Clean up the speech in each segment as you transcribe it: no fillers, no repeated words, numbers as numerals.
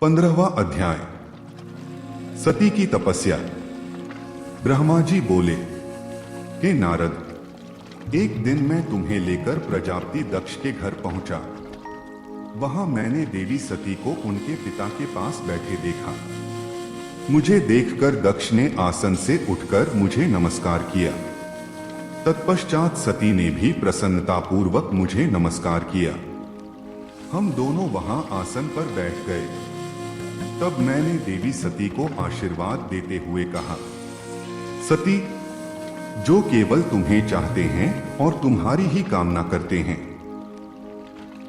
15वां अध्याय। सती की तपस्या। ब्रह्मा जी बोले, हे नारद, एक दिन मैं तुम्हें लेकर प्रजापति दक्ष के घर पहुंचा। वहां मैंने देवी सती को उनके पिता के पास बैठे देखा। मुझे देखकर दक्ष ने आसन से उठकर मुझे नमस्कार किया। तत्पश्चात सती ने भी प्रसन्नतापूर्वक मुझे नमस्कार किया। हम दोनों वहां आसन पर बैठ गए। तब मैंने देवी सती को आशीर्वाद देते हुए कहा, सती, जो केवल तुम्हें चाहते हैं और तुम्हारी ही कामना करते हैं,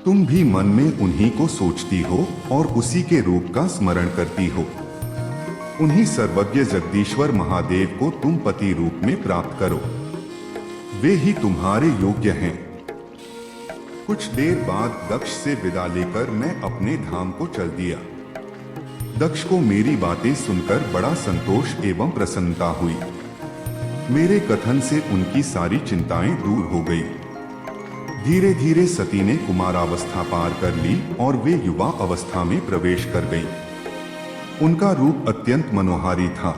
तुम भी मन में उन्हीं को सोचती हो और उसी के रूप का स्मरण करती हो। उन्हीं सर्वज्ञ जगदीश्वर महादेव को तुम पति रूप में प्राप्त करो, वे ही तुम्हारे योग्य हैं। कुछ देर बाद दक्ष से विदा लेकर मैं अपने धाम को चल दिया। दक्ष को मेरी बातें सुनकर बड़ा संतोष एवं प्रसन्नता हुई। मेरे कथन से उनकी सारी चिंताएं दूर हो गई। धीरे धीरे सती ने कुमारावस्था पार कर ली और वे युवा अवस्था में प्रवेश कर गई। उनका रूप अत्यंत मनोहारी था।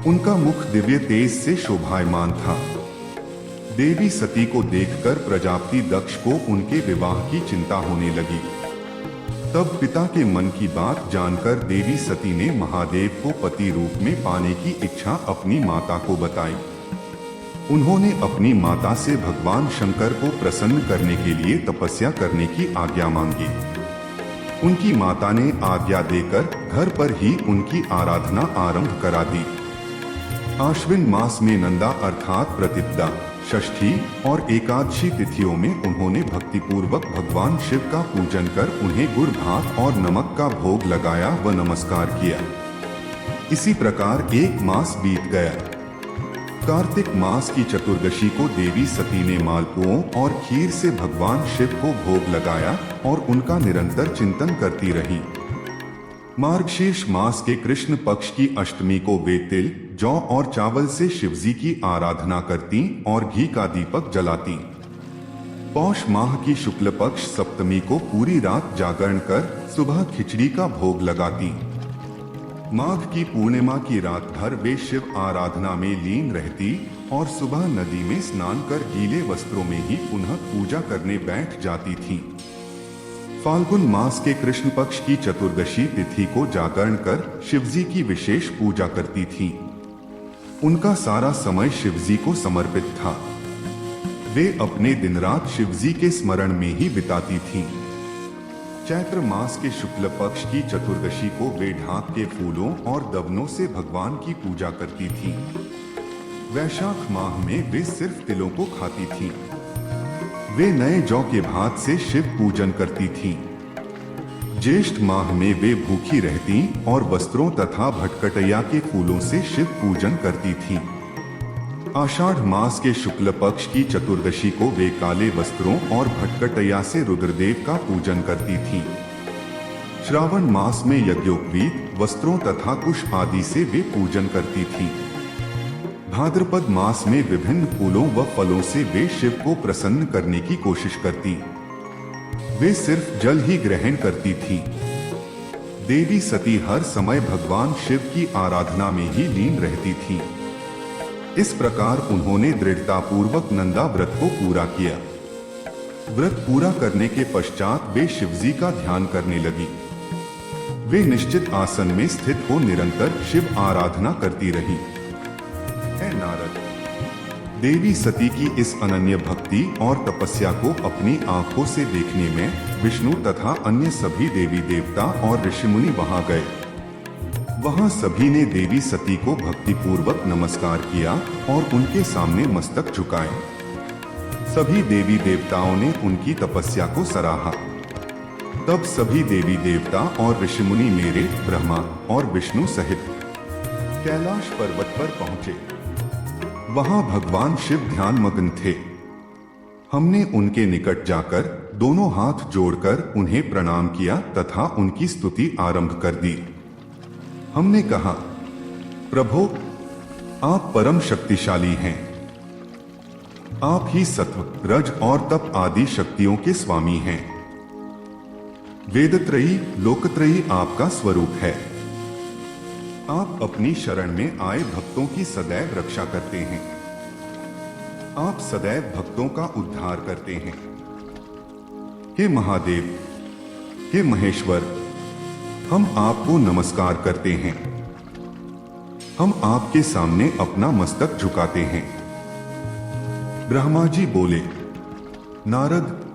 उनका मुख दिव्य तेज से शोभायमान था। देवी सती को देखकर प्रजापति दक्ष को उनके विवाह की चिंता होने लगी। तब पिता के मन की बात जानकर देवी सती ने महादेव को पति रूप में पाने की इच्छा अपनी माता को बताई। उन्होंने अपनी माता से भगवान शंकर को प्रसन्न करने के लिए तपस्या करने की आज्ञा मांगी। उनकी माता ने आज्ञा देकर घर पर ही उनकी आराधना आरंभ करा दी। आश्विन मास में नंदा अर्थात प्रतिपदा, षष्ठी और एकादशी तिथियों में उन्होंने भक्तिपूर्वक भगवान शिव का पूजन कर उन्हें गुड़ भात और नमक का भोग लगाया व नमस्कार किया। इसी प्रकार एक मास बीत गया। कार्तिक मास की चतुर्दशी को देवी सती ने मालपुओं और खीर से भगवान शिव को भोग लगाया और उनका निरंतर चिंतन करती रही। मार्गशीर्ष मास के कृष्ण पक्ष की अष्टमी को वे तिल, जौ और चावल से शिवजी की आराधना करती और घी का दीपक जलाती। पौष माह की शुक्ल पक्ष सप्तमी को पूरी रात जागरण कर सुबह खिचड़ी का भोग लगाती। माघ की पूर्णिमा की रात भर वे शिव आराधना में लीन रहती और सुबह नदी में स्नान कर गीले वस्त्रों में ही पुनः पूजा करने बैठ जाती थीं। फाल्गुन मास के कृष्ण पक्ष की चतुर्दशी तिथि को जागरण कर शिवजी की विशेष पूजा करती थीं। उनका सारा समय शिवजी को समर्पित था। वे अपने दिन रात शिवजी के स्मरण में ही बिताती थीं। चैत्र मास के शुक्ल पक्ष की चतुर्दशी को वे ढाक के फूलों और दवनों से भगवान की पूजा करती थीं। वैशाख माह में वे सिर्फ तिलों को खाती थीं। वे नए जौ के भात से शिव पूजन करती थीं। ज्येष्ठ माह में वे भूखी रहती और वस्त्रों तथा भटकटैया के फूलों से शिव पूजन करती थीं। आषाढ़ मास के शुक्ल पक्ष की चतुर्दशी को वे काले वस्त्रों और भटकटैया से रुद्रदेव का पूजन करती थीं। श्रावण मास में यज्ञोपवीत वस्त्रों तथा कुश आदि से वे पूजन करती थीं। भाद्रपद मास में विभिन्न फूलों व फलों से वे शिव को प्रसन्न करने की कोशिश करती। वे सिर्फ जल ही ग्रहण करती थीं। देवी सती हर समय भगवान शिव की आराधना में ही लीन रहती थीं। इस प्रकार उन्होंने दृढ़तापूर्वक नंदा व्रत को पूरा किया। व्रत पूरा करने के पश्चात वे शिवजी का ध्यान करने लगी। वे निश्चित आसन में स्थित हो निरंतर शिव आराधना करती रही। हे नारद, देवी सती की इस अनन्य भक्ति और तपस्या को अपनी आंखों से देखने में विष्णु तथा अन्य सभी देवी देवता और ऋषिमुनि वहां गए। वहां सभी ने देवी सती को भक्तिपूर्वक नमस्कार किया और उनके सामने मस्तक झुकाए। सभी देवी देवताओं ने उनकी तपस्या को सराहा। तब सभी देवी देवता और ऋषिमुनि मेरे, ब्रह्मा और विष्णु सहित कैलाश पर्वत पर पहुंचे। वहां भगवान शिव ध्यान मग्न थे। हमने उनके निकट जाकर दोनों हाथ जोड़कर उन्हें प्रणाम किया तथा उनकी स्तुति आरंभ कर दी। हमने कहा, प्रभो, आप परम शक्तिशाली हैं। आप ही सत्व, रज और तप आदि शक्तियों के स्वामी हैं। वेदत्रयी लोकत्रयी आपका स्वरूप है। आप अपनी शरण में आए भक्तों की सदैव रक्षा करते हैं। आप सदैव भक्तों का उद्धार करते हैं। हे महादेव, हे महेश्वर, हम आपको नमस्कार करते हैं। हम आपके सामने अपना मस्तक झुकाते हैं। ब्रह्मा जी बोले, नारद,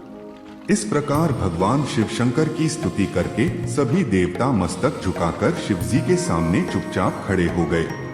इस प्रकार भगवान शिव शंकर की स्तुति करके सभी देवता मस्तक झुकाकर शिव जी के सामने चुपचाप खड़े हो गए।